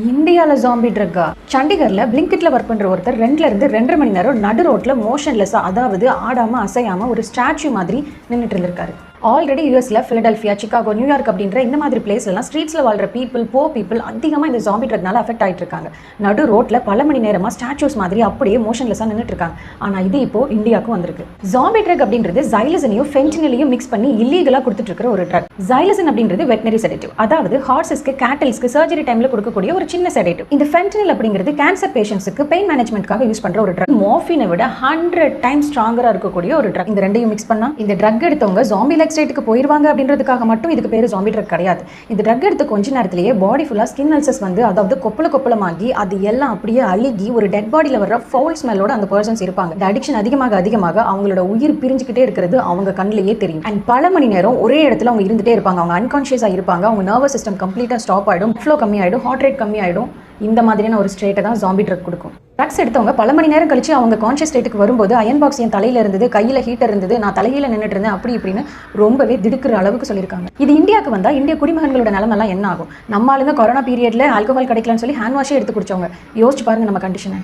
இந்தியாவில் ஜாம்பி ட்ரக்கா? சண்டிகரில் பிளிங்கிட்ல ஒர்க் பண்ணுற ஒருத்தர் 2லேருந்து 2.5 மணி நேரம் நடு ரோட்டில் மோஷன்லெஸ்ஸாக, அதாவது ஆடாமல் அசையாமல் ஒரு ஸ்டாச்சு மாதிரி நின்றுட்டு இருந்திருக்காரு. ஆல்ரெடி யூஎஸ்ல ஃபிலடெல்ஃபியா, சிகாகோ, நியூயார்க் அப்படின்ற இந்த மாதிரி பிளேஸ்லாம் ஸ்ட்ரீட்ஸில் வாழ்கிற பீப்புள் அதிகமாக இந்த ஜாம்பி ட்ரக்னால அஃபெக்ட் ஆகிட்டு இருக்காங்க. நடு ரோட்டில் பல மணி நேரமாக ஸ்டாச்சூஸ் மாதிரி அப்படியே மோஷன்லெஸ்ஸாக நின்றுட்டு இருக்காங்க. ஆனால் இது இப்போ இந்தியாவுக்கும் வந்திருக்கு. ஜாம்பி ட்ரக் அப்படின்றது ஜைலசனையும் ஃபென்டனிலையும் மிக்ஸ் பண்ணி இல்லீகலாக கொடுத்துட்டு இருக்கிற ஒரு ட்ரக். ஜைலசன் அப்படின்றது வெட்னரி செடேட்டிவ், அதாவது ஹார்சஸ்க்கு, கேட்டல்ஸ்க்கு சர்ஜரி டைமில் கொடுக்கக்கூடிய ஒரு சின்ன செடேட்டிவ். இந்த ஃபென்டனில் அப்படிங்கிறது கேன்சர் பேஷண்ட்ஸுக்கு பெயின் மேனேஜ்மெண்ட்காக யூஸ் பண்ணுற ஒரு ட்ரக். மார்ஃபினை விட 100 டைம்ஸ் ஸ்ட்ராங்கராக இருக்கக்கூடிய ஒரு ட்ரக். இந்த ரெண்டையும் மிக்ஸ் பண்ணால் இந்த ட்ரக் எடுத்தவங்க ஜாம்பி லைக் ஸ்டேட்டுக்கு போயிருவாங்க அப்படின்றதுக்காக மட்டும் இதுக்கு பேர் ஜாம்பி ட்ரக் கிடையாது. இந்த ட்ரக் எடுத்து கொஞ்ச நேரத்திலேயே பாடி ஃபுல்லாக ஸ்கின் அல்சர்ஸ் வந்து, அதாவது கொப்பளமாகி அது எல்லாம் அப்படியே அழுகி ஒரு டெட் பாடியில் வர்ற ஃபவுல் ஸ்மெல்லோட அந்த பர்சன்ஸ் இருப்பாங்க. இந்த அடிக்ஷன் அதிகமாக அவங்களோட உயிர் பிரிஞ்சுக்கிட்டே இருக்கிறது அவங்க கண்ணிலேயே தெரியும். அண்ட் பல மணி நேரம் ஒரே இடத்துல அவங்க இருந்துட்டே இருப்பாங்க. அவங்க அன்கான்ஷியஸாக இருப்பாங்க. அவங்க நர்வஸ் சிஸ்டம் கம்ப்ளீட்டாக ஸ்டாப் ஆகிடும், ஃப்ளோ கம்மியாயிடும், ஹார்ட் ரேட் கம்மியாயிடும். இந்த மாதிரியான ஒரு ஸ்டேட்டை தான் ஜாம்பி ட்ரக் கொடுக்கும். ட்ரக்ஸ் எடுத்தவங்க பல மணி நேரம் கழிச்சு அவங்க கான்ஷியஸ் ஸ்டேட்டுக்கு வரும்போது அயன் பாக்ஸ் என் தலையில இருந்தது, கையில் ஹீட்டர் இருந்தது, நான் தலையில நின்றுட்டு இருந்தேன், அப்படி இப்படின்னு ரொம்பவே திடுக்கிற அளவுக்கு சொல்லியிருக்காங்க. இது இந்தியாவுக்கு வந்தால் இந்திய குடிமகன்களோட நிலைமெல்லாம் என்ன ஆகும்? நம்ம ஆளுங்க கொரோனா பீரியட்ல ஆல்கஹால் கிடைக்கலன்னு சொல்லி ஹேண்ட் வாஷே எடுத்து குடிச்சவங்க. யோசிச்சு பாருங்க நம்ம கண்டிஷனை.